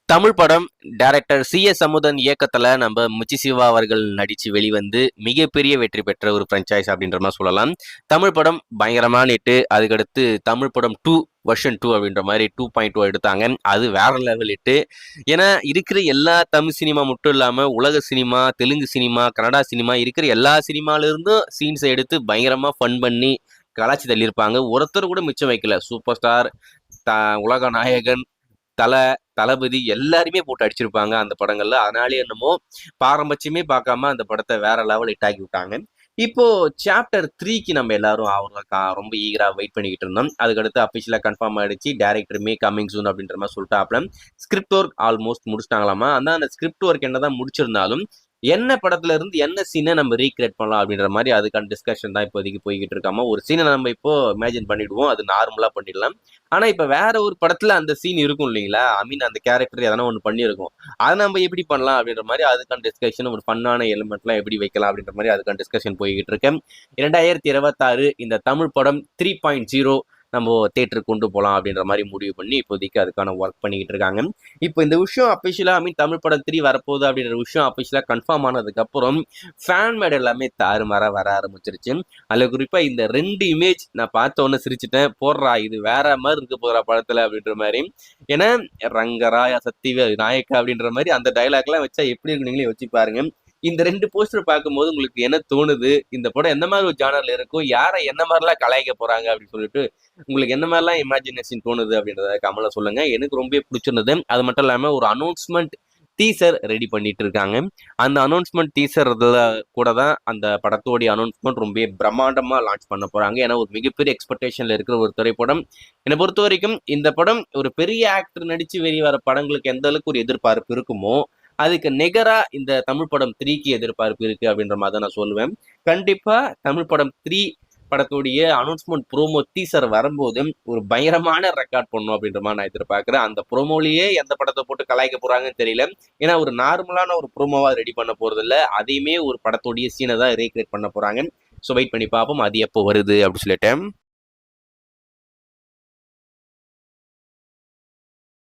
தமிழ் படம் டைரக்டர் சி.எஸ். அமுதன் இயக்கத்துல நம்ம மிச்சி சிவா அவர்கள் நடிச்சு வெளிவந்து மிகப்பெரிய வெற்றி பெற்ற ஒரு பிரான்ச்சைஸ் அப்படின்ற மாதிரி சொல்லலாம். தமிழ் படம் பயங்கரமான ஹிட்டு. அதுக்கடுத்து தமிழ் படம் 2 வெர்ஷன் 2 அப்படின்ற மாதிரி 2.0 எடுத்தாங்க. அது வேற லெவல் ஹிட்டு. ஏன்னா இருக்கிற எல்லா தமிழ் சினிமா மட்டும் இல்லாம உலக cinema, Telugu cinema, Kannada cinema இருக்கிற எல்லா சினிமால இருந்தும் சீன்ஸை எடுத்து பயங்கரமா ஃபன் பண்ணி கலாச்சி தள்ளியிருப்பாங்க. ஒருத்தர் கூட மிச்சம் வைக்கல. சூப்பர் ஸ்டார், உலக நாயகன், தளபதி எல்லாருமே போட்டு அடிச்சிருப்பாங்க அந்த படங்கள்ல. அதனாலே என்னமோ பாரபட்சமே பார்க்காம அந்த படத்தை வேற லெவல் ஹிட் ஆக்கி விட்டாங்க. இப்போ சாப்டர் 3க்கு நம்ம எல்லாரும் ரொம்ப ஈகரா வெயிட் பண்ணிக்கிட்டு இருந்தோம். அதுக்கடுத்து அபிஷியலா கன்ஃபார்ம் ஆயிடுச்சு. டைரக்டருமே கம்மிங் சூன் அப்படின்ற மாதிரி சொல்லிட்டாப்ல. ஸ்கிரிப்ட் ஒர்க் ஆல்மோஸ்ட் முடிச்சிட்டாங்களாமா. அந்த ஸ்கிரிப்ட் ஒர்க் என்னதான் முடிச்சிருந்தாலும் என்ன படத்துல இருந்து என்ன சீனை நம்ம ரீக்ரியேட் பண்ணலாம் அப்படின்ற மாதிரி அதுக்கான டிஸ்கஷன் தான் இப்போதைக்கு போய்கிட்டு இருக்காம. ஒரு சீனை நம்ம இப்போ இமேஜின் பண்ணிடுவோம், அது நார்மலா பண்ணிடலாம். ஆனா இப்ப வேற ஒரு படத்துல அந்த சீன் இருக்கும் இல்லைங்களா, ஐ மீன் அந்த கேரக்டர் எதனா ஒண்ணு பண்ணியிருக்கும், அதை நம்ம எப்படி பண்ணலாம் அப்படின்ற மாதிரி அதுக்கான டிஸ்கஷன், ஒரு ஃபன்னான எலிமெண்ட்லாம் எப்படி வைக்கலாம் அப்படின்ற மாதிரி அதுக்கான டிஸ்கஷன் போய்கிட்டு இருக்கேன். 2026 இந்த தமிழ் படம் 3.0 நம்ம தேட்டருக்கு கொண்டு போகலாம் அப்படின்ற மாதிரி முடிவு பண்ணி இப்போதைக்கு அதுக்கான ஒர்க் பண்ணிக்கிட்டு இருக்காங்க. இப்போ இந்த விஷயம் அஃபிஷியலா, ஐ மீன் தமிழ் படம் 3 வரப்போகுது அப்படின்ற விஷயம் அஃபிஷியலா கன்ஃபார்ம் ஆனதுக்கப்புறம் ஃபேன் மேட் எல்லாமே தாறுமாறா வர ஆரம்பிச்சிருச்சு. அதில் குறிப்பாக இந்த 2 இமேஜ் நான் பார்த்த உடனே சிரிச்சிட்டேன். போடுறா இது வேற மாதிரி இருக்கு போதுரா படத்தில் அப்படின்ற மாதிரி. ஏன்னா ரங்கராய சத்திவ நாயக்கா அப்படின்ற மாதிரி அந்த டைலாக்லாம் வச்சா எப்படி இருக்கு நீங்களே வச்சு பாருங்க. இந்த 2 போஸ்டர் பார்க்கும்போது உங்களுக்கு என்ன தோணுது? இந்த படம் எந்த மாதிரி ஒரு ஜானர்ல இருக்கும், யாரை என்ன மாதிரிலாம் கலாய்க்க போறாங்க அப்படின்னு சொல்லிட்டு உங்களுக்கு என்ன மாதிரிலாம் இமேஜினேஷன் தோணுது அப்படின்றத கமல சொல்லுங்க. எனக்கு ரொம்ப பிடிச்சிருந்தது. அது மட்டும் இல்லாம ஒரு அனௌன்ஸ்மெண்ட் டீசர் ரெடி பண்ணிட்டு இருக்காங்க. அந்த அனௌன்ஸ்மெண்ட் டீசர் கூட தான் அந்த படத்தோடைய அனௌன்ஸ்மெண்ட் ரொம்ப பிரம்மாண்டமா லான்ச் பண்ண போறாங்க. ஏன்னா ஒரு மிகப்பெரிய எக்ஸ்பெக்டேஷன்ல இருக்கிற ஒரு திரைப்படம். என்னை பொறுத்த வரைக்கும் இந்த படம் ஒரு பெரிய ஆக்டர் நடிச்சு வெளிவர படங்களுக்கு எந்த அளவுக்கு ஒரு எதிர்பார்ப்பு இருக்குமோ, அதுக்கு நிகரா இந்த தமிழ் படம் 3க்கு எதிர்பார்ப்பு இருக்கு அப்படின்ற மாதிரி தான் நான் சொல்லுவேன். கண்டிப்பா தமிழ் படம் 3 படத்துடைய அனௌன்ஸ்மெண்ட் ப்ரோமோ டீசர் வரும்போது ஒரு பயங்கரமான ரெக்கார்ட் பண்ணும் அப்படின்ற மாதிரி நான் எதிர்பார்க்கிறேன். அந்த ப்ரோமோலயே எந்த படத்தை போட்டு கலாய்க்க போறாங்கன்னு தெரியல. ஏன்னா ஒரு நார்மலான ஒரு ப்ரோமோவா ரெடி பண்ண போறது இல்ல, அதையுமே ஒரு படத்துடைய சீனை தான் ரீக்ரியேட் பண்ண போறாங்க. ஸோ வெயிட் பண்ணி பார்ப்போம் அது எப்போ வருது அப்படின்னு சொல்லிட்டு.